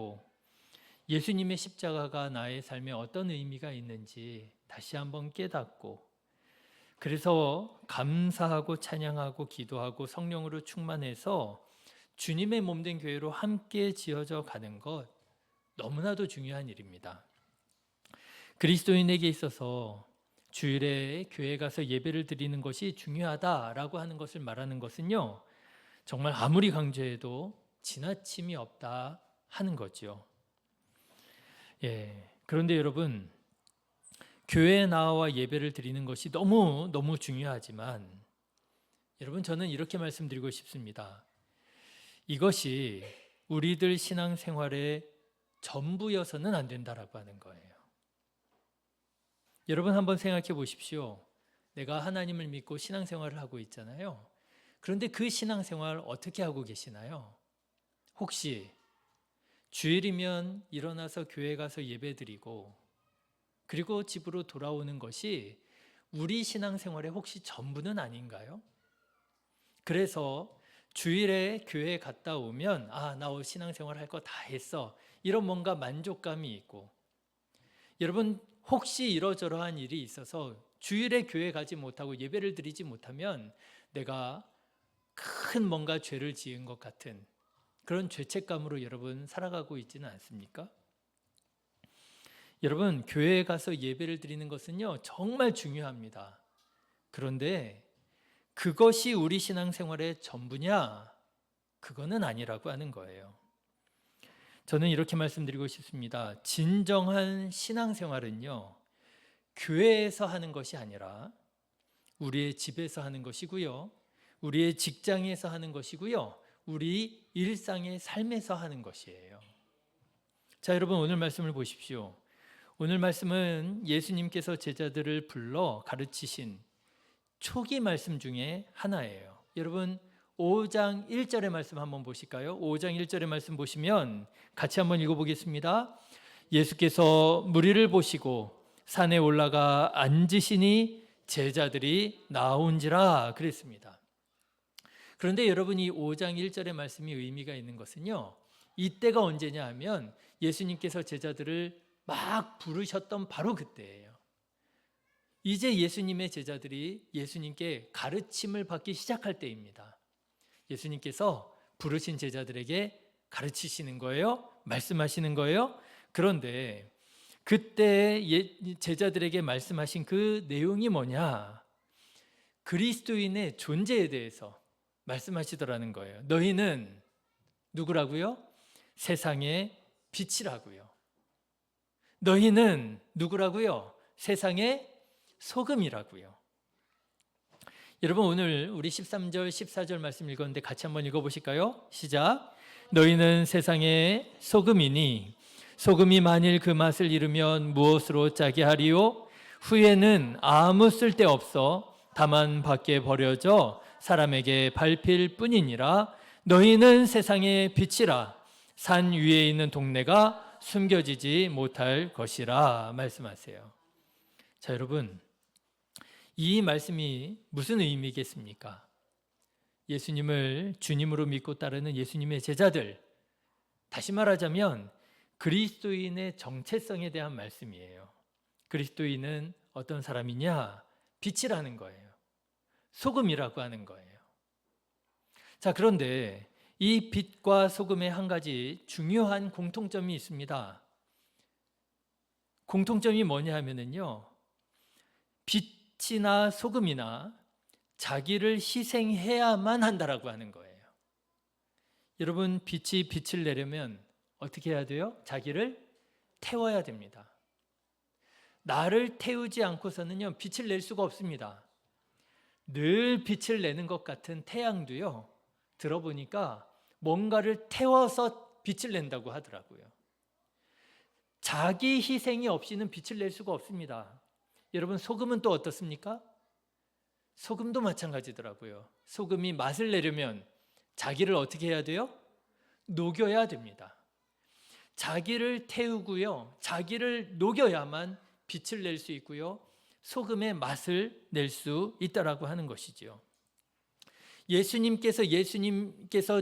드리고 예수님의 십자가가 나의 삶에 어떤 의미가 있는지 다시 한번 깨닫고 그래서 감사하고 찬양하고 기도하고 성령으로 충만해서 주님의 몸된 교회로 함께 지어져 가는 것 너무나도 중요한 일입니다. 그리스도인에게 있어서 주일에 교회 가서 예배를 드리는 것이 중요하다라고 하는 것을 말하는 것은요, 정말 아무리 강조해도 지나침이 없다 하는 거죠. 그런데 여러분, 교회에 나와 예배를 드리는 것이 너무 중요하지만 여러분, 저는 이렇게 말씀드리고 싶습니다. 이것이 우리들 신앙생활의 전부여서는 안 된다라고 하는 거예요. 여러분 한번 생각해 보십시오. 내가 하나님을 믿고 신앙생활을 하고 있잖아요. 그런데 그 신앙생활 어떻게 하고 계시나요? 혹시 주일이면 일어나서 교회 가서 예배드리고 그리고 집으로 돌아오는 것이 우리 신앙생활의 혹시 전부는 아닌가요? 그래서 주일에 교회에 갔다 오면 나 신앙생활 할 거 다 했어. 이런 뭔가 만족감이 있고 여러분 혹시 이러저러한 일이 있어서 주일에 교회 가지 못하고 예배를 드리지 못하면 내가 큰 뭔가 죄를 지은 것 같은 그런 죄책감으로 여러분 살아가고 있지는 않습니까? 여러분 교회에 가서 예배를 드리는 것은요 정말 중요합니다. 그런데 그것이 우리 신앙생활의 전부냐? 그거는 아니라고 하는 거예요. 저는 이렇게 말씀드리고 싶습니다. 진정한 신앙생활은요 교회에서 하는 것이 아니라 우리의 집에서 하는 것이고요, 우리의 직장에서 하는 것이고요, 우리 일상의 삶에서 하는 것이에요. 자, 여러분 오늘 말씀을 보십시오. 오늘 말씀은 예수님께서 제자들을 불러 가르치신 초기 말씀 중에 하나예요. 여러분 5장 1절의 말씀 한번 보실까요? 5장 1절의 말씀 보시면 같이 한번 읽어보겠습니다. 예수께서 무리를 보시고 산에 올라가 앉으시니 제자들이 나온지라 그랬습니다. 그런데 여러분 이 5장 1절의 말씀이 의미가 있는 것은요, 이때가 언제냐 하면 예수님께서 제자들을 막 부르셨던 바로 그때예요. 이제 예수님의 제자들이 예수님께 가르침을 받기 시작할 때입니다. 예수님께서 부르신 제자들에게 가르치시는 거예요? 말씀하시는 거예요? 그런데 그때 제자들에게 말씀하신 그 내용이 뭐냐? 그리스도인의 존재에 대해서 말씀하시더라는 거예요. 너희는 누구라고요? 세상의 빛이라고요. 너희는 누구라고요? 세상의 소금이라고요. 여러분 오늘 우리 13절 14절 말씀 읽었는데 같이 한번 읽어보실까요? 시작. 너희는 세상의 소금이니 소금이 만일 그 맛을 잃으면 무엇으로 짜게 하리요? 후에는 아무 쓸데없어 다만 밖에 버려져 사람에게 밟힐 뿐이니라. 너희는 세상의 빛이라. 산 위에 있는 동네가 숨겨지지 못할 것이라 말씀하세요. 자, 여러분 이 말씀이 무슨 의미겠습니까? 예수님을 주님으로 믿고 따르는 예수님의 제자들, 다시 말하자면 그리스도인의 정체성에 대한 말씀이에요. 그리스도인은 어떤 사람이냐? 빛이라는 거예요. 소금이라고 하는 거예요. 자, 그런데 이 빛과 소금의 한 가지 중요한 공통점이 있습니다. 공통점이 뭐냐 하면은요, 빛이나 소금이나 자기를 희생해야만 한다라고 하는 거예요. 여러분, 빛이 빛을 내려면 어떻게 해야 돼요? 자기를 태워야 됩니다. 나를 태우지 않고서는요, 빛을 낼 수가 없습니다. 늘 빛을 내는 것 같은 태양도요, 들어보니까 뭔가를 태워서 빛을 낸다고 하더라고요. 자기 희생이 없이는 빛을 낼 수가 없습니다. 여러분, 소금은 또 어떻습니까? 소금도 마찬가지더라고요. 소금이 맛을 내려면 자기를 어떻게 해야 돼요? 녹여야 됩니다. 자기를 태우고요, 자기를 녹여야만 빛을 낼 수 있고요, 소금의 맛을 낼 수 있다라고 하는 것이지요. 예수님께서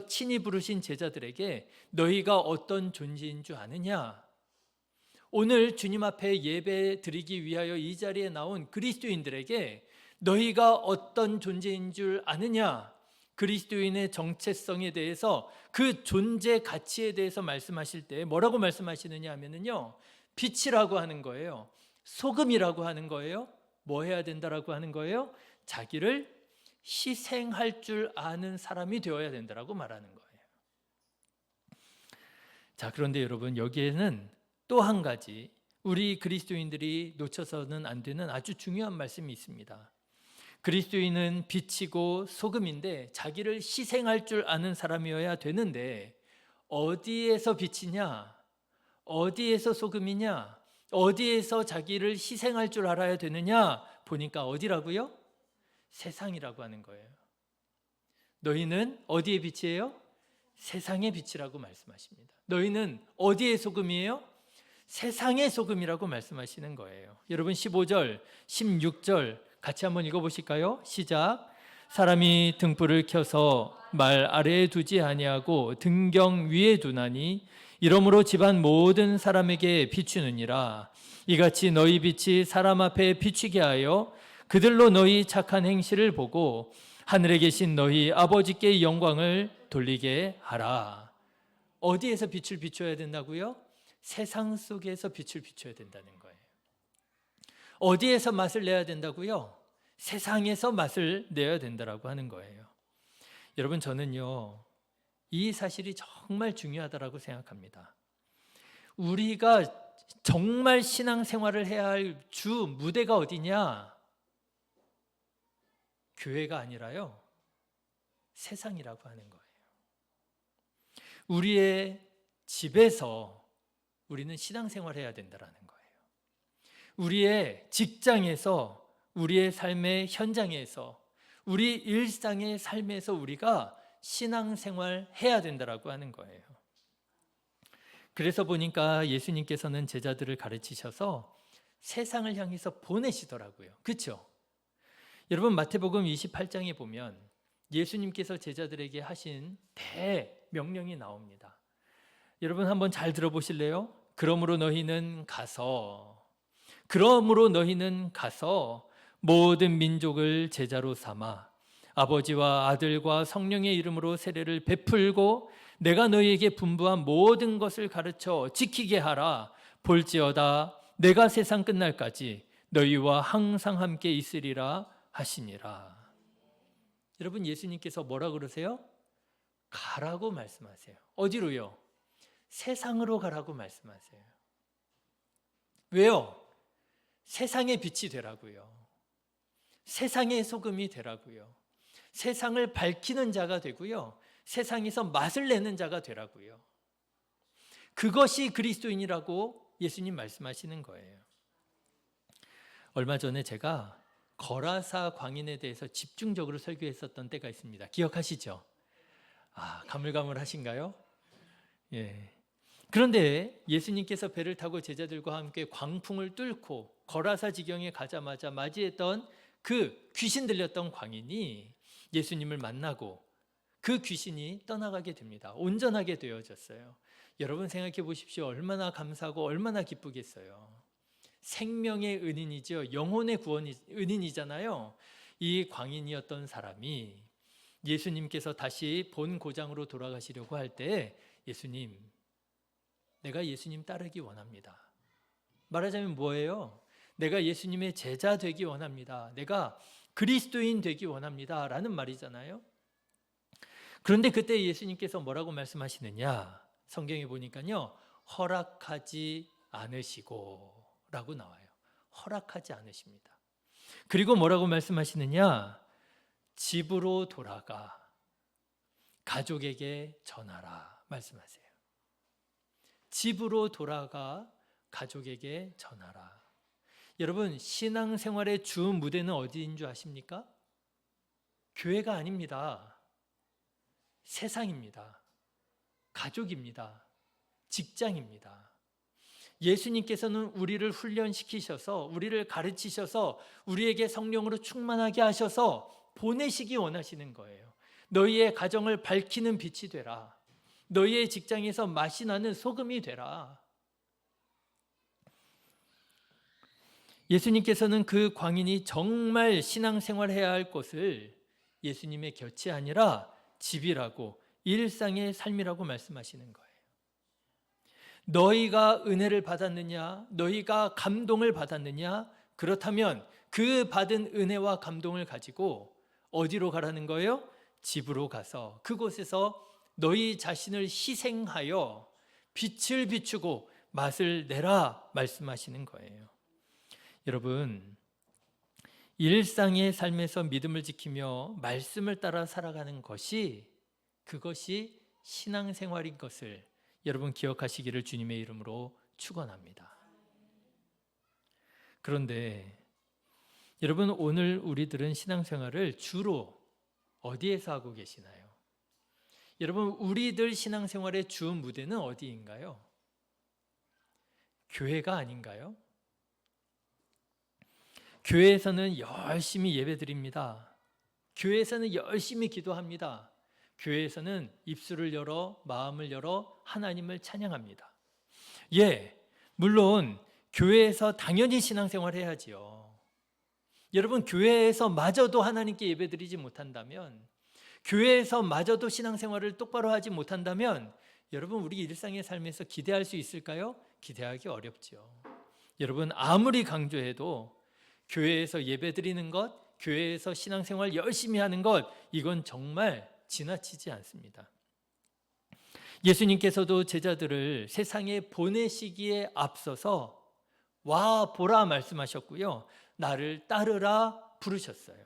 친히 부르신 제자들에게 너희가 어떤 존재인 줄 아느냐? 오늘 주님 앞에 예배 드리기 위하여 이 자리에 나온 그리스도인들에게 너희가 어떤 존재인 줄 아느냐? 그리스도인의 정체성에 대해서, 그 존재 가치에 대해서 말씀하실 때 뭐라고 말씀하시느냐 하면은요, 빛이라고 하는 거예요. 소금이라고 하는 거예요. 뭐 해야 된다라고 하는 거예요? 자기를 희생할 줄 아는 사람이 되어야 된다라고 말하는 거예요. 자, 그런데 여러분, 여기에는 또 한 가지 우리 그리스도인들이 놓쳐서는 안 되는 아주 중요한 말씀이 있습니다. 그리스도인은 빛이고 소금인데 자기를 희생할 줄 아는 사람이어야 되는데, 어디에서 빛이냐? 어디에서 소금이냐? 어디에서 자기를 희생할 줄 알아야 되느냐? 보니까 어디라고요? 세상이라고 하는 거예요. 너희는 어디의 빛이에요? 세상의 빛이라고 말씀하십니다. 너희는 어디의 소금이에요? 세상의 소금이라고 말씀하시는 거예요. 여러분, 15절, 16절 같이 한번 읽어보실까요? 시작. 사람이 등불을 켜서 말 아래에 두지 아니하고 등경 위에 두나니 이러므로 집안 모든 사람에게 비추느니라. 이같이 너희 빛이 사람 앞에 비추게 하여 그들로 너희 착한 행실을 보고 하늘에 계신 너희 아버지께 영광을 돌리게 하라. 어디에서 빛을 비춰야 된다고요? 세상 속에서 빛을 비춰야 된다는 거예요. 어디에서 맛을 내야 된다고요? 세상에서 맛을 내야 된다라고 하는 거예요. 여러분, 저는요, 이 사실이 정말 중요하다라고 생각합니다. 우리가 정말 신앙생활을 해야 할 주 무대가 어디냐? 교회가 아니라요, 세상이라고 하는 거예요. 우리의 집에서 우리는 신앙생활을 해야 된다라는 거예요. 우리의 직장에서, 우리의 삶의 현장에서, 우리 일상의 삶에서 우리가 신앙생활 해야 된다라고 하는 거예요. 그래서 보니까 예수님께서는 제자들을 가르치셔서 세상을 향해서 보내시더라고요. 그렇죠? 여러분, 마태복음 28장에 보면 예수님께서 제자들에게 하신 대명령이 나옵니다. 여러분, 한번 잘 들어보실래요? 그러므로 너희는 가서 모든 민족을 제자로 삼아 아버지와 아들과 성령의 이름으로 세례를 베풀고 내가 너희에게 분부한 모든 것을 가르쳐 지키게 하라. 볼지어다 내가 세상 끝날까지 너희와 항상 함께 있으리라 하시니라. 여러분, 예수님께서 뭐라 그러세요? 가라고 말씀하세요. 어디로요? 세상으로 가라고 말씀하세요. 왜요? 세상의 빛이 되라고요. 세상의 소금이 되라고요. 세상을 밝히는 자가 되고요. 세상에서 맛을 내는 자가 되라고요. 그것이 그리스도인이라고 예수님 말씀하시는 거예요. 얼마 전에 제가 거라사 광인에 대해서 집중적으로 설교했었던 때가 있습니다. 기억하시죠? 가물가물하신가요? 예. 그런데 예수님께서 배를 타고 제자들과 함께 광풍을 뚫고 거라사 지경에 가자마자 맞이했던 그 귀신 들렸던 광인이 예수님을 만나고 그 귀신이 떠나가게 됩니다. 온전하게 되어졌어요. 여러분, 생각해 보십시오. 얼마나 감사하고 얼마나 기쁘겠어요. 생명의 은인이죠. 영혼의 은인이잖아요. 이 광인이었던 사람이 예수님께서 다시 본 고장으로 돌아가시려고 할 때, 예수님, 내가 예수님 따르기 원합니다. 말하자면 뭐예요? 내가 예수님의 제자 되기 원합니다. 내가 그리스도인 되기 원합니다. 라는 말이잖아요. 그런데 그때 예수님께서 뭐라고 말씀하시느냐? 성경에 보니까요, 허락하지 않으시고 라고 나와요. 허락하지 않으십니다. 그리고 뭐라고 말씀하시느냐? 집으로 돌아가 가족에게 전하라 말씀하세요. 집으로 돌아가 가족에게 전하라. 여러분, 신앙생활의 주 무대는 어디인 줄 아십니까? 교회가 아닙니다. 세상입니다. 가족입니다. 직장입니다. 예수님께서는 우리를 훈련시키셔서, 우리를 가르치셔서, 우리에게 성령으로 충만하게 하셔서 보내시기 원하시는 거예요. 너희의 가정을 밝히는 빛이 되라. 너희의 직장에서 맛이 나는 소금이 되라. 예수님께서는 그 광인이 정말 신앙생활해야 할 곳을 예수님의 곁이 아니라 집이라고, 일상의 삶이라고 말씀하시는 거예요. 너희가 은혜를 받았느냐? 너희가 감동을 받았느냐? 그렇다면 그 받은 은혜와 감동을 가지고 어디로 가라는 거예요? 집으로 가서 그곳에서 너희 자신을 희생하여 빛을 비추고 맛을 내라 말씀하시는 거예요. 여러분, 일상의 삶에서 믿음을 지키며 말씀을 따라 살아가는 것이, 그것이 신앙생활인 것을 여러분 기억하시기를 주님의 이름으로 축원합니다. 그런데 여러분, 오늘 우리들은 신앙생활을 주로 어디에서 하고 계시나요? 여러분, 우리들 신앙생활의 주 무대는 어디인가요? 교회가 아닌가요? 교회에서는 열심히 예배드립니다. 교회에서는 열심히 기도합니다. 교회에서는 입술을 열어 마음을 열어 하나님을 찬양합니다. 예, 물론 교회에서 당연히 신앙생활 해야지요. 여러분, 교회에서 마저도 하나님께 예배드리지 못한다면, 교회에서 마저도 신앙생활을 똑바로 하지 못한다면 여러분, 우리 일상의 삶에서 기대할 수 있을까요? 기대하기 어렵죠. 여러분, 아무리 강조해도 교회에서 예배드리는 것, 교회에서 신앙생활 열심히 하는 것, 이건 정말 지나치지 않습니다. 예수님께서도 제자들을 세상에 보내시기에 앞서서 와 보라 말씀하셨고요, 나를 따르라 부르셨어요.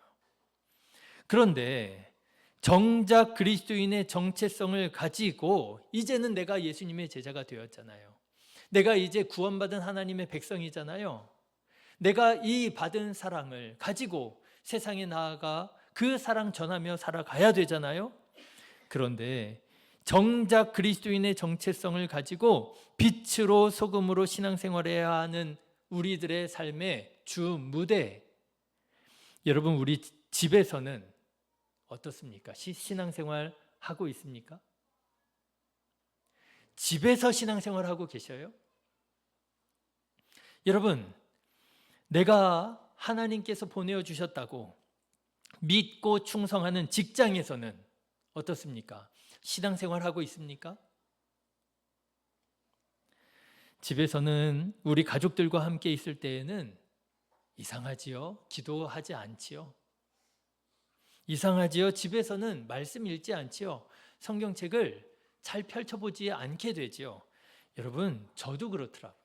그런데 정작 그리스도인의 정체성을 가지고 이제는 내가 예수님의 제자가 되었잖아요. 내가 이제 구원받은 하나님의 백성이잖아요. 내가 이 받은 사랑을 가지고 세상에 나아가 그 사랑 전하며 살아가야 되잖아요. 그런데 정작 그리스도인의 정체성을 가지고 빛으로 소금으로 신앙생활해야 하는 우리들의 삶의 주 무대, 여러분, 우리 집에서는 어떻습니까? 신앙생활 하고 있습니까? 집에서 신앙생활 하고 계셔요? 여러분, 내가 하나님께서 보내어 주셨다고 믿고 충성하는 직장에서는 어떻습니까? 신앙생활 하고 있습니까? 집에서는 우리 가족들과 함께 있을 때에는 이상하지요? 기도하지 않지요? 이상하지요? 집에서는 말씀 읽지 않지요? 성경책을 잘 펼쳐보지 않게 되지요? 여러분, 저도 그렇더라고요.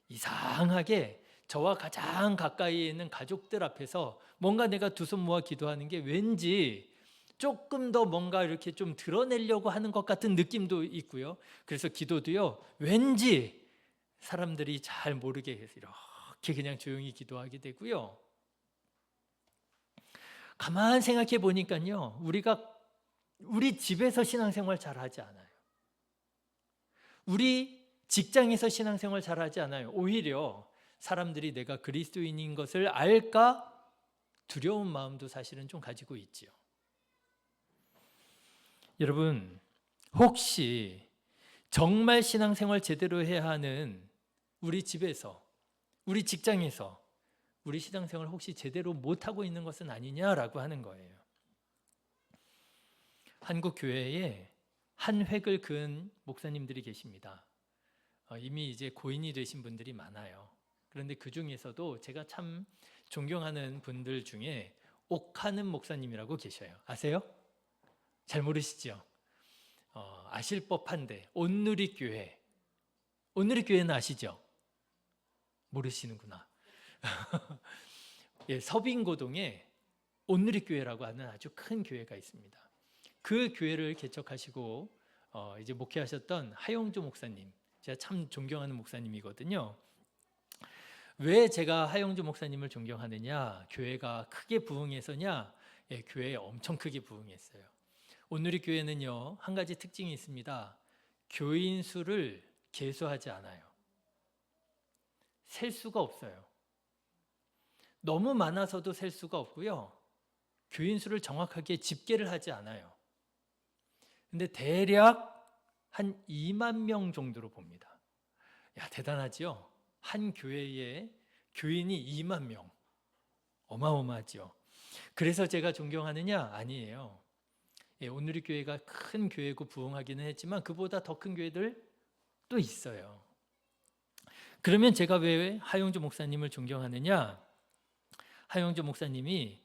이상하게 저와 가장 가까이 있는 가족들 앞에서 뭔가 내가 두 손 모아 기도하는 게 왠지 조금 더 뭔가 이렇게 좀 드러내려고 하는 것 같은 느낌도 있고요. 그래서 기도도요, 왠지 사람들이 잘 모르게 해서 이렇게 그냥 조용히 기도하게 되고요. 가만 생각해 보니까요, 우리 집에서 신앙생활 잘 하지 않아요. 우리 직장에서 신앙생활 잘 하지 않아요. 오히려 사람들이 내가 그리스도인인 것을 알까 두려운 마음도 사실은 좀 가지고 있지요. 여러분, 혹시 정말 신앙생활 제대로 해야 하는 우리 집에서, 우리 직장에서 우리 신앙생활 혹시 제대로 못하고 있는 것은 아니냐라고 하는 거예요. 한국 교회에 한 획을 그은 목사님들이 계십니다. 이미 이제 고인이 되신 분들이 많아요. 그런데 그 중에서도 제가 참 존경하는 분들 중에 옥하는 목사님이라고 계셔요. 아세요? 잘 모르시죠? 아실 법한데 온누리교회. 온누리교회는 아시죠? 모르시는구나. 예, 서빙고동에 온누리교회라고 하는 아주 큰 교회가 있습니다. 그 교회를 개척하시고 이제 목회하셨던 하용조 목사님, 제가 참 존경하는 목사님이거든요. 왜 제가 하용조 목사님을 존경하느냐? 교회가 크게 부흥해서냐? 예, 교회에 엄청 크게 부흥했어요. 온누리교회는요, 한 가지 특징이 있습니다. 교인 수를 계수하지 않아요. 셀 수가 없어요. 너무 많아서도 셀 수가 없고요. 교인 수를 정확하게 집계를 하지 않아요. 근데 대략 한 2만 명 정도로 봅니다. 야, 대단하죠? 한 교회에 교인이 2만 명. 어마어마하죠. 그래서 제가 존경하느냐? 아니에요. 예, 오늘의 교회가 큰 교회고 부흥하기는 했지만 그보다 더 큰 교회들 또 있어요. 그러면 제가 왜 하용조 목사님을 존경하느냐? 하용조 목사님이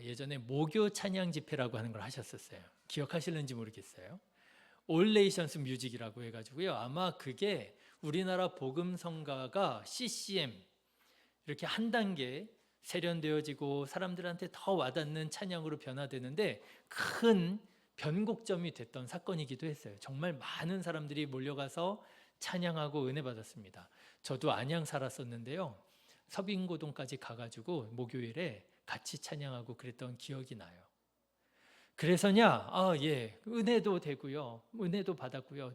예전에 모교 찬양 집회라고 하는 걸 하셨었어요. 기억하실는지 모르겠어요. All Nations Music이라고 해가지고요. 아마 그게 우리나라 복음성가가 CCM 이렇게 한 단계 세련되어지고 사람들한테 더 와닿는 찬양으로 변화되는데 큰 변곡점이 됐던 사건이기도 했어요. 정말 많은 사람들이 몰려가서 찬양하고 은혜 받았습니다. 저도 안양 살았었는데요. 서빙고동까지 가가지고 목요일에 같이 찬양하고 그랬던 기억이 나요. 그래서냐? 예, 은혜도 되고요. 은혜도 받았고요.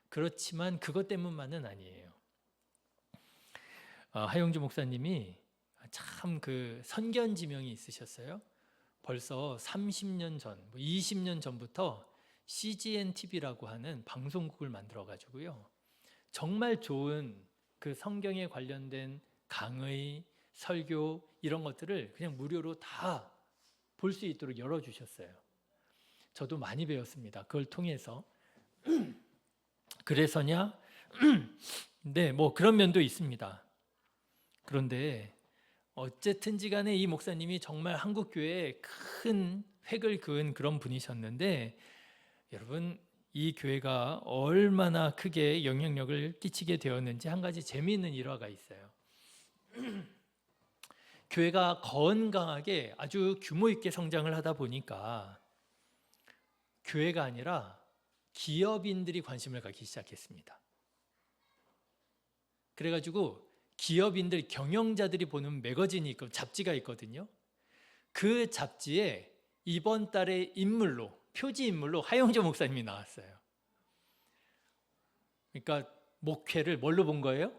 그렇지만 그것 때문만은 아니에요. 하용주 목사님이 참 그 선견지명이 있으셨어요. 벌써 30년 전, 20년 전부터 CGN TV라고 하는 방송국을 만들어 가지고요. 정말 좋은 그 성경에 관련된 강의, 설교 이런 것들을 그냥 무료로 다 볼 수 있도록 열어주셨어요. 저도 많이 배웠습니다. 그걸 통해서. 그래서냐? 네, 뭐 그런 면도 있습니다. 그런데 어쨌든지 간에 이 목사님이 정말 한국교회에 큰 획을 그은 그런 분이셨는데 여러분 이 교회가 얼마나 크게 영향력을 끼치게 되었는지 한 가지 재미있는 일화가 있어요. 교회가 건강하게 아주 규모 있게 성장을 하다 보니까 교회가 아니라 기업인들이 관심을 갖기 시작했습니다. 그래가지고 기업인들, 경영자들이 보는 매거진이 있고 잡지가 있거든요. 그 잡지에 이번 달의 인물로, 표지 인물로 하용조 목사님이 나왔어요. 그러니까 목회를 뭘로 본 거예요?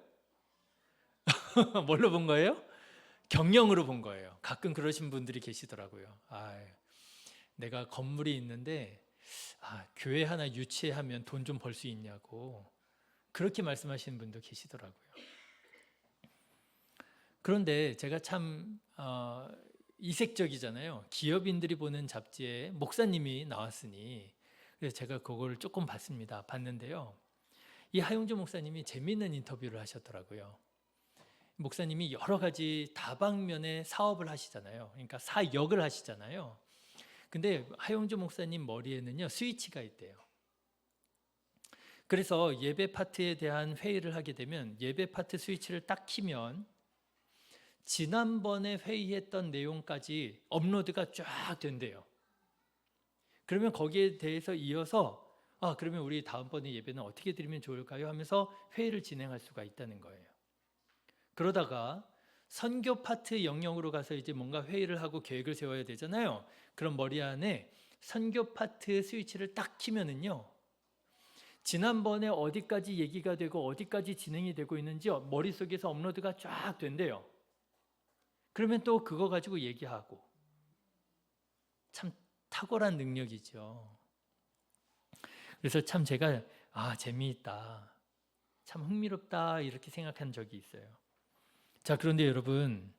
뭘로 본 거예요? 경영으로 본 거예요. 가끔 그러신 분들이 계시더라고요. 내가 건물이 있는데 교회 하나 유치하면 돈 좀 벌 수 있냐고 그렇게 말씀하시는 분도 계시더라고요. 그런데 제가 참 이색적이잖아요. 기업인들이 보는 잡지에 목사님이 나왔으니 그래서 제가 그걸 조금 봤습니다. 봤는데요. 이 하용주 목사님이 재미있는 인터뷰를 하셨더라고요. 목사님이 여러 가지 다방면의 사업을 하시잖아요. 그러니까 사역을 하시잖아요. 근데 하용주 목사님 머리에는요 스위치가 있대요. 그래서 예배 파트에 대한 회의를 하게 되면 예배 파트 스위치를 딱 키면 지난번에 회의했던 내용까지 업로드가 쫙 된대요. 그러면 거기에 대해서 이어서 그러면 우리 다음번에 예배는 어떻게 드리면 좋을까요? 하면서 회의를 진행할 수가 있다는 거예요. 그러다가 선교 파트 영역으로 가서 이제 뭔가 회의를 하고 계획을 세워야 되잖아요. 그럼 머리 안에 선교 파트 스위치를 딱 키면은요. 지난번에 어디까지 얘기가 되고 어디까지 진행이 되고 있는지 머릿속에서 업로드가 쫙 된대요. 그러면 또 그거 가지고 얘기하고. 참 탁월한 능력이죠. 그래서 참 제가 재미있다. 참 흥미롭다 이렇게 생각한 적이 있어요. 자, 그런데 여러분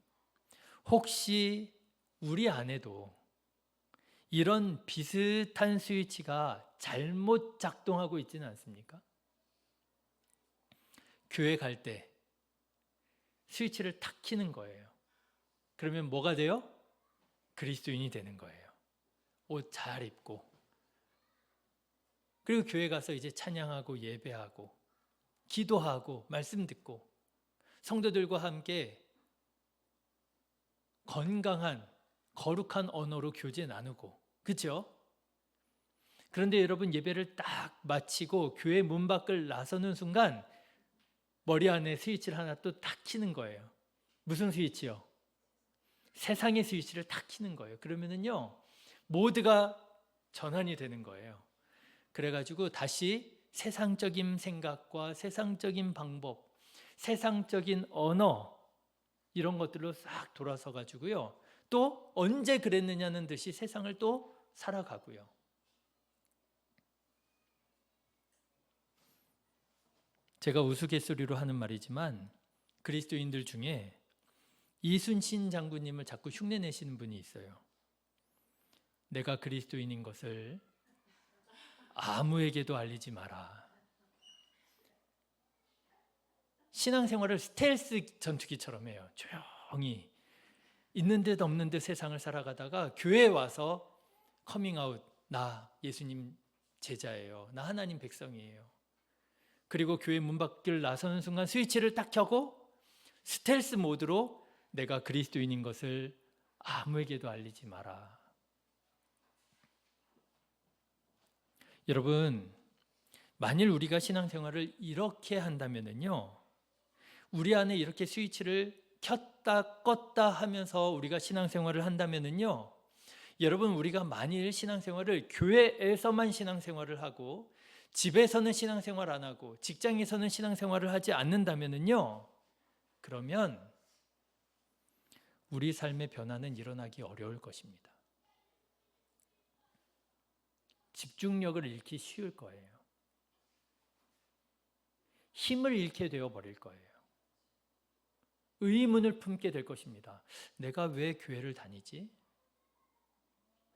혹시 우리 안에도 이런 비슷한 스위치가 잘못 작동하고 있지는 않습니까? 교회 갈 때 스위치를 탁 키는 거예요. 그러면 뭐가 돼요? 그리스도인이 되는 거예요. 옷 잘 입고 그리고 교회 가서 이제 찬양하고 예배하고 기도하고 말씀 듣고 성도들과 함께 건강한 거룩한 언어로 교제 나누고 그렇죠? 그런데 여러분 예배를 딱 마치고 교회 문 밖을 나서는 순간 머리 안에 스위치를 하나 또 탁 키는 거예요. 무슨 스위치요? 세상의 스위치를 탁 키는 거예요. 그러면은요 모두가 전환이 되는 거예요. 그래가지고 다시 세상적인 생각과 세상적인 방법, 세상적인 언어 이런 것들로 싹 돌아서 가지고요 또 언제 그랬느냐는 듯이 세상을 또 살아가고요. 제가 우스갯소리로 하는 말이지만 그리스도인들 중에 이순신 장군님을 자꾸 흉내내시는 분이 있어요. 내가 그리스도인인 것을 아무에게도 알리지 마라. 신앙생활을 스텔스 전투기처럼 해요. 조용히 있는 듯 없는 듯 세상을 살아가다가 교회에 와서 커밍아웃, 나 예수님 제자예요. 나 하나님 백성이에요. 그리고 교회 문 밖을 나서는 순간 스위치를 딱 켜고 스텔스 모드로 내가 그리스도인인 것을 아무에게도 알리지 마라. 여러분, 만일 우리가 신앙생활을 이렇게 한다면요, 우리 안에 이렇게 스위치를 켰다 껐다 하면서 우리가 신앙생활을 한다면요, 여러분, 우리가 만일 신앙생활을 교회에서만 신앙생활을 하고 집에서는 신앙생활 안 하고 직장에서는 신앙생활을 하지 않는다면요, 그러면 우리 삶의 변화는 일어나기 어려울 것입니다. 집중력을 잃기 쉬울 거예요. 힘을 잃게 되어 버릴 거예요. 의문을 품게 될 것입니다. 내가 왜 교회를 다니지?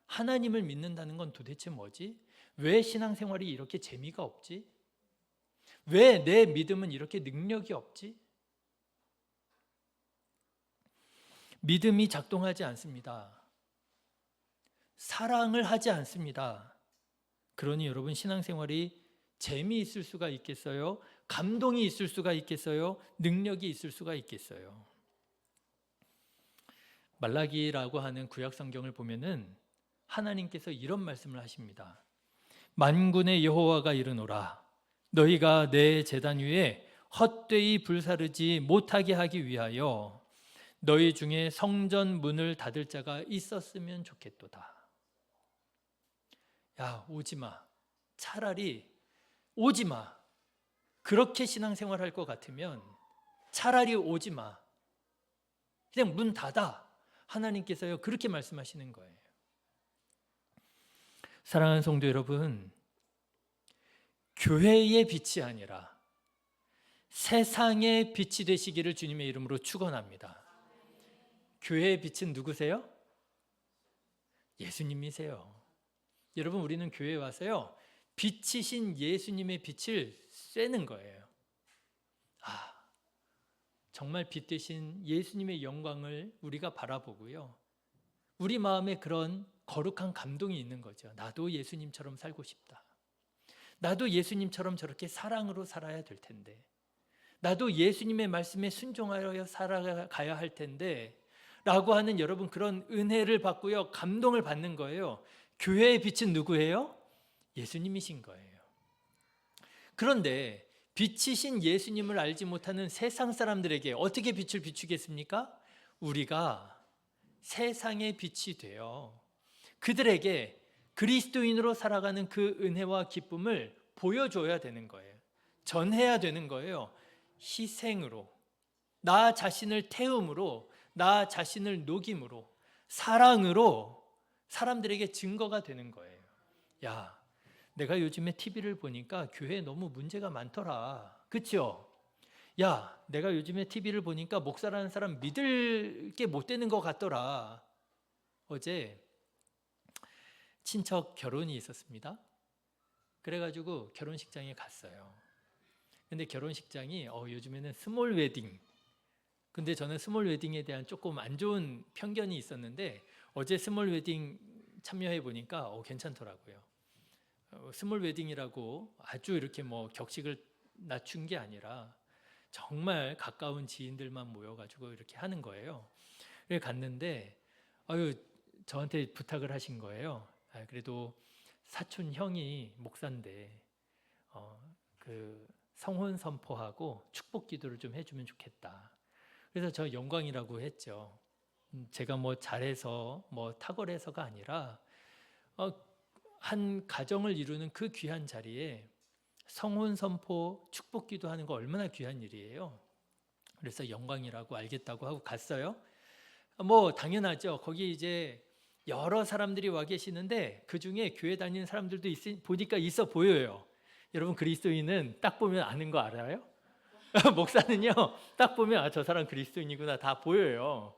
하나님을 믿는다는 건 도대체 뭐지? 왜 신앙생활이 이렇게 재미가 없지? 왜 내 믿음은 이렇게 능력이 없지? 믿음이 작동하지 않습니다. 사랑을 하지 않습니다. 그러니 여러분, 신앙생활이 재미있을 수가 있겠어요? 감동이 있을 수가 있겠어요? 능력이 있을 수가 있겠어요? 말라기라고 하는 구약 성경을 보면은 하나님께서 이런 말씀을 하십니다. 만군의 여호와가 이르노라, 너희가 내 제단 위에 헛되이 불사르지 못하게 하기 위하여 너희 중에 성전 문을 닫을 자가 있었으면 좋겠도다. 야, 오지 마. 차라리 오지 마. 그렇게 신앙생활 할 것 같으면 차라리 오지 마. 그냥 문 닫아. 하나님께서요, 그렇게 말씀하시는 거예요. 사랑하는 성도 여러분, 교회의 빛이 아니라 세상의 빛이 되시기를 주님의 이름으로 축원합니다. 교회의 빛은 누구세요? 예수님이세요. 여러분, 우리는 교회에 와서요, 빛이신 예수님의 빛을 쐬는 거예요. 정말 빛 되신 예수님의 영광을 우리가 바라보고요, 우리 마음에 그런 거룩한 감동이 있는 거죠. 나도 예수님처럼 살고 싶다. 나도 예수님처럼 저렇게 사랑으로 살아야 될 텐데, 나도 예수님의 말씀에 순종하여 살아가야 할 텐데 라고 하는 여러분, 그런 은혜를 받고요, 감동을 받는 거예요. 교회의 빛은 누구예요? 예수님이신 거예요. 그런데 빛이신 예수님을 알지 못하는 세상 사람들에게 어떻게 빛을 비추겠습니까? 우리가 세상의 빛이 되어 그들에게 그리스도인으로 살아가는 그 은혜와 기쁨을 보여줘야 되는 거예요. 전해야 되는 거예요. 희생으로, 나 자신을 태움으로, 나 자신을 녹임으로, 사랑으로 사람들에게 증거가 되는 거예요. 야, 내가 요즘에 TV를 보니까 교회에 너무 문제가 많더라. 그렇죠? 야, 내가 요즘에 TV를 보니까 목사라는 사람 믿을 게 못 되는 것 같더라. 어제 친척 결혼이 있었습니다. 그래가지고 결혼식장에 갔어요. 근데 결혼식장이 요즘에는 스몰 웨딩. 근데 저는 스몰 웨딩에 대한 조금 안 좋은 편견이 있었는데 어제 스몰 웨딩 참여해 보니까 괜찮더라고요. 스몰 웨딩이라고 아주 이렇게 뭐 격식을 낮춘 게 아니라 정말 가까운 지인들만 모여가지고 이렇게 하는 거예요. 그래서 갔는데 저한테 부탁을 하신 거예요. 그래도 사촌 형이 목사인데 그 성혼 선포하고 축복 기도를 좀 해주면 좋겠다. 그래서 저 영광이라고 했죠. 제가 뭐 잘해서 뭐 탁월해서가 아니라 한 가정을 이루는 그 귀한 자리에 성혼 선포 축복 기도하는 거 얼마나 귀한 일이에요. 그래서 영광이라고 알겠다고 하고 갔어요. 뭐 당연하죠. 거기 이제 여러 사람들이 와 계시는데 그 중에 교회 다니는 사람들도 보니까 있어 보여요. 여러분 그리스도인은 딱 보면 아는 거 알아요? 목사는요 딱 보면 저 사람 그리스도인이구나 다 보여요.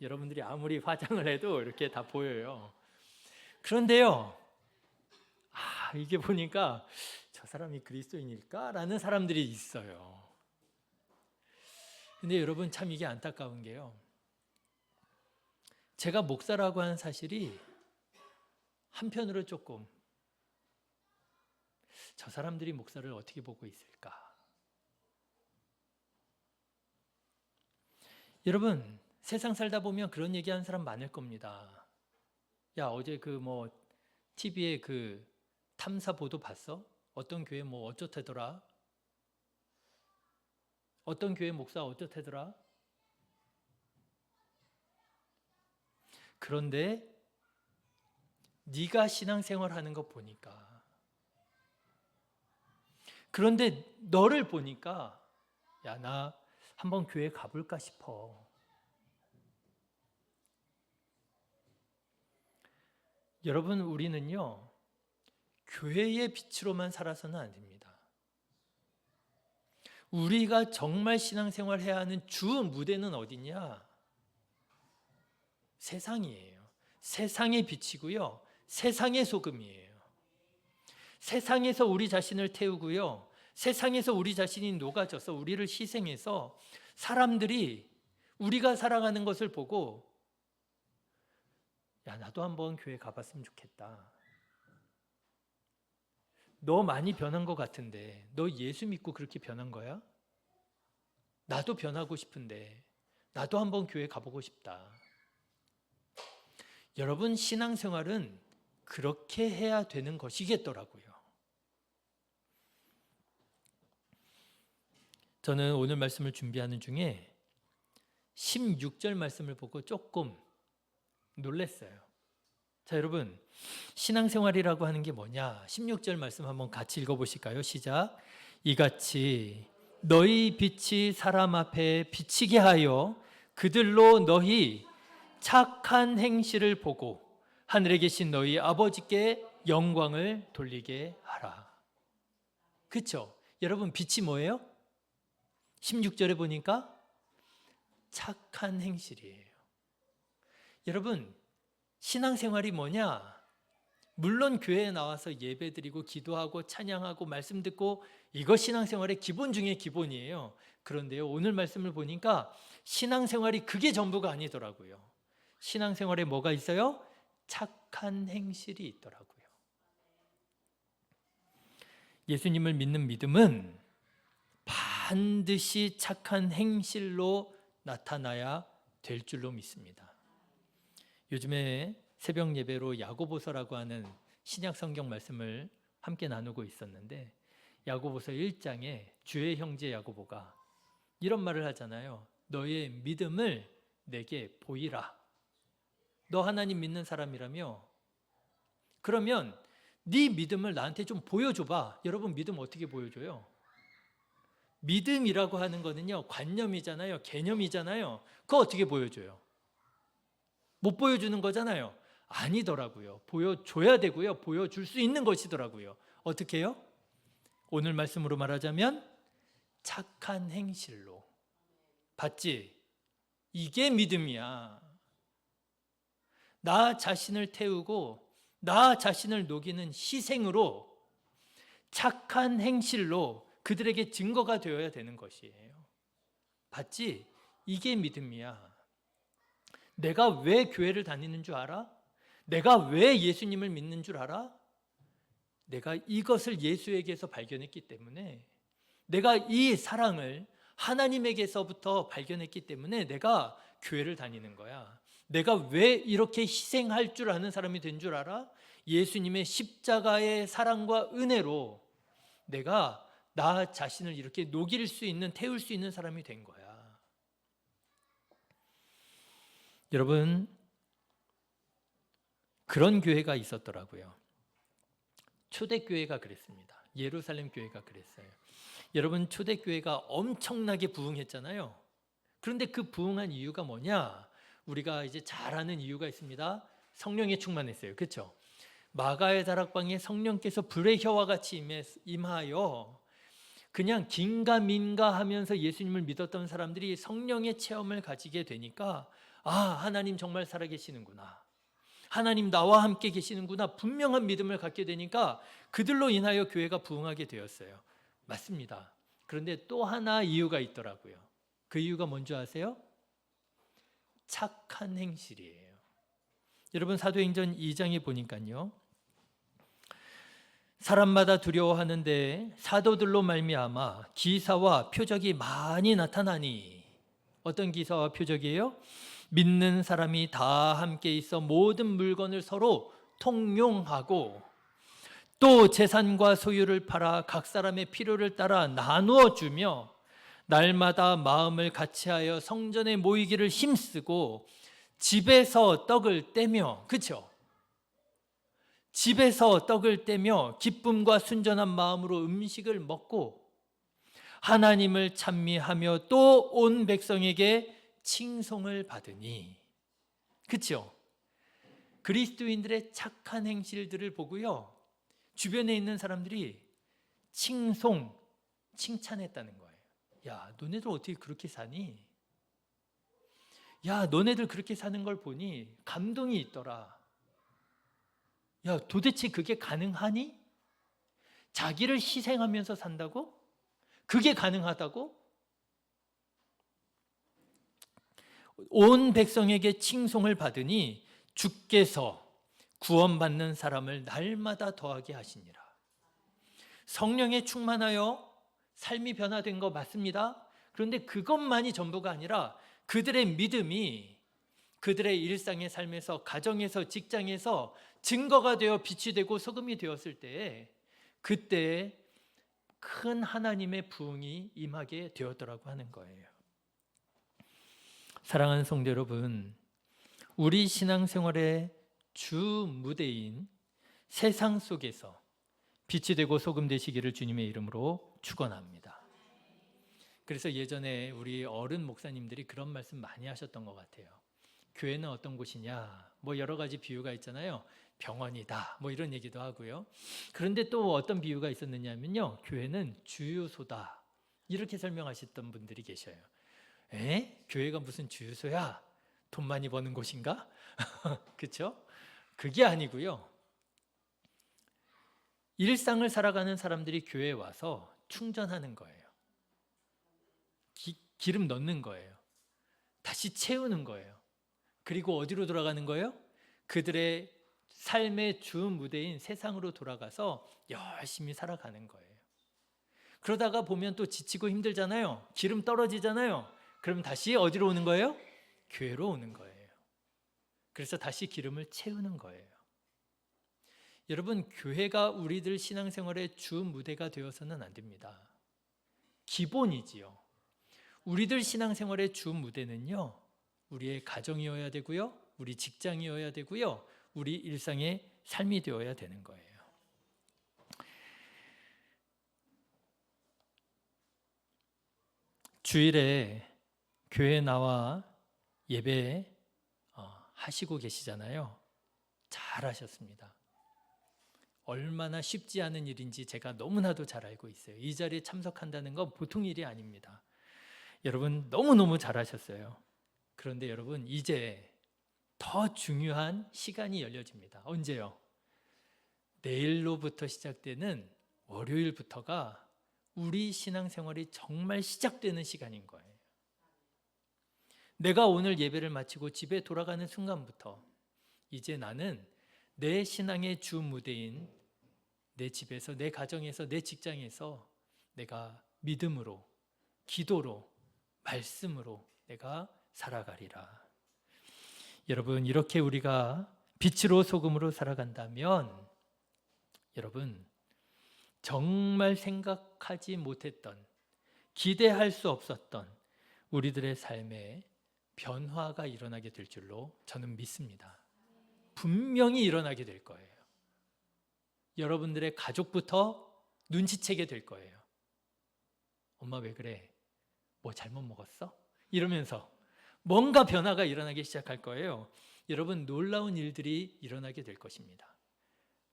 여러분들이 아무리 화장을 해도 이렇게 다 보여요. 그런데요, 이게 보니까 저 사람이 그리스도인일까라는 사람들이 있어요. 근데 여러분 참 이게 안타까운 게요. 제가 목사라고 하는 사실이 한편으로 조금 저 사람들이 목사를 어떻게 보고 있을까? 여러분 세상 살다 보면 그런 얘기하는 사람 많을 겁니다. 야 어제 그 뭐 TV에 그 탐사 보도 봤어? 어떤 교회 뭐 어쩌대더라? 어떤 교회 목사 어쩌대더라? 그런데 네가 신앙생활하는 거 보니까, 그런데 너를 보니까 야 나 한번 교회 가볼까 싶어. 여러분 우리는요 교회의 빛으로만 살아서는 안 됩니다. 우리가 정말 신앙생활 해야 하는 주 무대는 어디냐? 세상이에요. 세상의 빛이고요. 세상의 소금이에요. 세상에서 우리 자신을 태우고요. 세상에서 우리 자신이 녹아져서 우리를 희생해서 사람들이 우리가 살아가는 것을 보고 야 나도 한번 교회 가봤으면 좋겠다. 너 많이 변한 것 같은데 너 예수 믿고 그렇게 변한 거야? 나도 변하고 싶은데 나도 한번 교회 가보고 싶다. 여러분 신앙생활은 그렇게 해야 되는 것이겠더라고요. 저는 오늘 말씀을 준비하는 중에 16절 말씀을 보고 조금 놀랐어요. 자 여러분 신앙생활이라고 하는 게 뭐냐? 16절 말씀 한번 같이 읽어보실까요? 시작. 이같이 너희 빛이 사람 앞에 비치게 하여 그들로 너희 착한 행실을 보고 하늘에 계신 너희 아버지께 영광을 돌리게 하라. 그렇죠? 여러분 빛이 뭐예요? 16절에 보니까 착한 행실이에요. 여러분 신앙생활이 뭐냐? 물론 교회에 나와서 예배드리고 기도하고 찬양하고 말씀 듣고 이거 신앙생활의 기본 중에 기본이에요. 그런데요 오늘 말씀을 보니까 신앙생활이 그게 전부가 아니더라고요. 신앙생활에 뭐가 있어요? 착한 행실이 있더라고요. 예수님을 믿는 믿음은 반드시 착한 행실로 나타나야 될 줄로 믿습니다. 요즘에 새벽 예배로 야고보서라고 하는 신약 성경 말씀을 함께 나누고 있었는데 야고보서 1장에 주의 형제 야고보가 이런 말을 하잖아요. 너의 믿음을 내게 보이라. 너 하나님 믿는 사람이라며 그러면 네 믿음을 나한테 좀 보여줘봐. 여러분 믿음 어떻게 보여줘요? 믿음이라고 하는 거는요 관념이잖아요. 개념이잖아요. 그거 어떻게 보여줘요? 못 보여주는 거잖아요. 아니더라고요. 보여줘야 되고요. 보여줄 수 있는 것이더라고요. 어떻게 해요? 오늘 말씀으로 말하자면 착한 행실로. 봤지? 이게 믿음이야. 나 자신을 태우고 나 자신을 녹이는 희생으로 착한 행실로 그들에게 증거가 되어야 되는 것이에요. 봤지? 이게 믿음이야. 내가 왜 교회를 다니는 줄 알아? 내가 왜 예수님을 믿는 줄 알아? 내가 이것을 예수에게서 발견했기 때문에, 내가 이 사랑을 하나님에게서부터 발견했기 때문에 내가 교회를 다니는 거야. 내가 왜 이렇게 희생할 줄 아는 사람이 된 줄 알아? 예수님의 십자가의 사랑과 은혜로 내가 나 자신을 이렇게 녹일 수 있는, 태울 수 있는 사람이 된 거야. 여러분, 그런 교회가 있었더라고요. 초대교회가 그랬습니다. 예루살렘 교회가 그랬어요. 여러분, 초대교회가 엄청나게 부흥했잖아요. 그런데 그 부흥한 이유가 뭐냐? 우리가 이제 잘 아는 이유가 있습니다. 성령에 충만했어요. 그렇죠? 마가의 다락방에 성령께서 불의 혀와 같이 임하여 그냥 긴가민가 하면서 예수님을 믿었던 사람들이 성령의 체험을 가지게 되니까 하나님 정말 살아계시는구나. 하나님 나와 함께 계시는구나. 분명한 믿음을 갖게 되니까 그들로 인하여 교회가 부흥하게 되었어요. 맞습니다. 그런데 또 하나 이유가 있더라고요. 그 이유가 뭔지 아세요? 착한 행실이에요. 여러분 사도행전 2장에 보니까요. 사람마다 두려워하는데 사도들로 말미암아 기사와 표적이 많이 나타나니 어떤 기사와 표적이에요? 믿는 사람이 다 함께 있어 모든 물건을 서로 통용하고 또 재산과 소유를 팔아 각 사람의 필요를 따라 나누어 주며 날마다 마음을 같이하여 성전에 모이기를 힘쓰고 집에서 떡을 떼며 그렇죠? 집에서 떡을 떼며 기쁨과 순전한 마음으로 음식을 먹고 하나님을 찬미하며 또 온 백성에게 칭송을 받으니 그렇죠? 그리스도인들의 착한 행실들을 보고요. 주변에 있는 사람들이 칭찬했다는 거예요. 야, 너네들 어떻게 그렇게 사니? 야, 너네들 그렇게 사는 걸 보니 감동이 있더라. 야, 도대체 그게 가능하니? 자기를 희생하면서 산다고? 그게 가능하다고? 온 백성에게 칭송을 받으니 주께서 구원받는 사람을 날마다 더하게 하시니라. 성령에 충만하여 삶이 변화된 거 맞습니다. 그런데 그것만이 전부가 아니라 그들의 믿음이 그들의 일상의 삶에서 가정에서 직장에서 증거가 되어 빛이 되고 소금이 되었을 때에 그때 큰 하나님의 부흥이 임하게 되었더라고 하는 거예요. 사랑하는 성도 여러분, 우리 신앙생활의 주 무대인 세상 속에서 빛이 되고 소금 되시기를 주님의 이름으로 축원합니다. 그래서 예전에 우리 어른 목사님들이 그런 말씀 많이 하셨던 것 같아요. 교회는 어떤 곳이냐? 뭐 여러 가지 비유가 있잖아요. 병원이다. 뭐 이런 얘기도 하고요. 그런데 또 어떤 비유가 있었느냐면요. 교회는 주유소다. 이렇게 설명하셨던 분들이 계셔요. 교회가 무슨 주유소야? 돈 많이 버는 곳인가? 그렇죠? 그게 아니고요. 일상을 살아가는 사람들이 교회에 와서 충전하는 거예요. 기름 넣는 거예요. 다시 채우는 거예요. 그리고 어디로 돌아가는 거예요? 그들의 삶의 주 무대인 세상으로 돌아가서 열심히 살아가는 거예요. 그러다가 보면 또 지치고 힘들잖아요. 기름 떨어지잖아요. 그럼 다시 어디로 오는 거예요? 교회로 오는 거예요. 그래서 다시 기름을 채우는 거예요. 여러분, 교회가 우리들 신앙생활의 주 무대가 되어서는 안 됩니다. 기본이지요. 우리들 신앙생활의 주 무대는요, 우리의 가정이어야 되고요, 우리 직장이어야 되고요, 우리 일상의 삶이 되어야 되는 거예요. 주일에 교회에 나와 예배 하시고 계시잖아요. 잘하셨습니다. 얼마나 쉽지 않은 일인지 제가 너무나도 잘 알고 있어요. 이 자리에 참석한다는 건 보통 일이 아닙니다. 여러분 너무너무 잘하셨어요. 그런데 여러분 이제 더 중요한 시간이 열려집니다. 언제요? 내일로부터 시작되는 월요일부터가 우리 신앙생활이 정말 시작되는 시간인 거예요. 내가 오늘 예배를 마치고 집에 돌아가는 순간부터 이제 나는 내 신앙의 주 무대인 내 집에서, 내 가정에서, 내 직장에서 내가 믿음으로, 기도로, 말씀으로 내가 살아가리라. 여러분, 이렇게 우리가 빛으로 소금으로 살아간다면 여러분 정말 생각하지 못했던, 기대할 수 없었던 우리들의 삶에 변화가 일어나게 될 줄로 저는 믿습니다. 분명히 일어나게 될 거예요. 여러분들의 가족부터 눈치채게 될 거예요. 엄마 왜 그래? 뭐 잘못 먹었어? 이러면서 뭔가 변화가 일어나기 시작할 거예요. 여러분, 놀라운 일들이 일어나게 될 것입니다.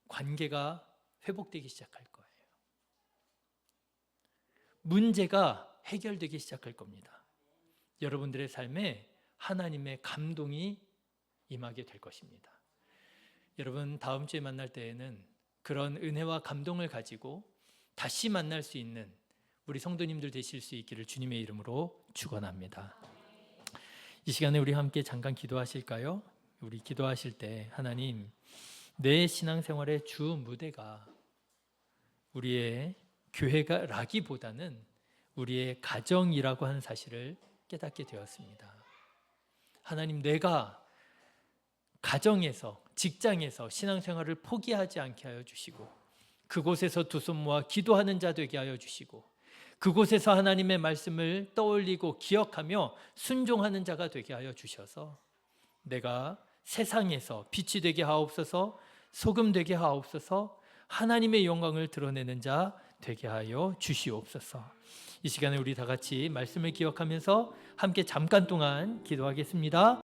관계가 회복되기 시작할 거예요. 문제가 해결되기 시작할 겁니다. 여러분들의 삶에 하나님의 감동이 임하게 될 것입니다. 여러분, 다음 주에 만날 때에는 그런 은혜와 감동을 가지고 다시 만날 수 있는 우리 성도님들 되실 수 있기를 주님의 이름으로 축원합니다. 이 시간에 우리 함께 잠깐 기도하실까요? 우리 기도하실 때 하나님, 내 신앙생활의 주 무대가 우리의 교회가라기보다는 우리의 가정이라고 하는 사실을 깨닫게 되었습니다. 하나님, 내가 가정에서, 직장에서 신앙생활을 포기하지 않게 하여 주시고, 그곳에서 두 손 모아 기도하는 자 되게 하여 주시고, 그곳에서 하나님의 말씀을 떠올리고 기억하며 순종하는 자가 되게 하여 주셔서 내가 세상에서 빛이 되게 하옵소서, 소금 되게 하옵소서, 하나님의 영광을 드러내는 자 되게 하여 주시옵소서. 이 시간에 우리 다 같이 말씀을 기억하면서 함께 잠깐 동안 기도하겠습니다.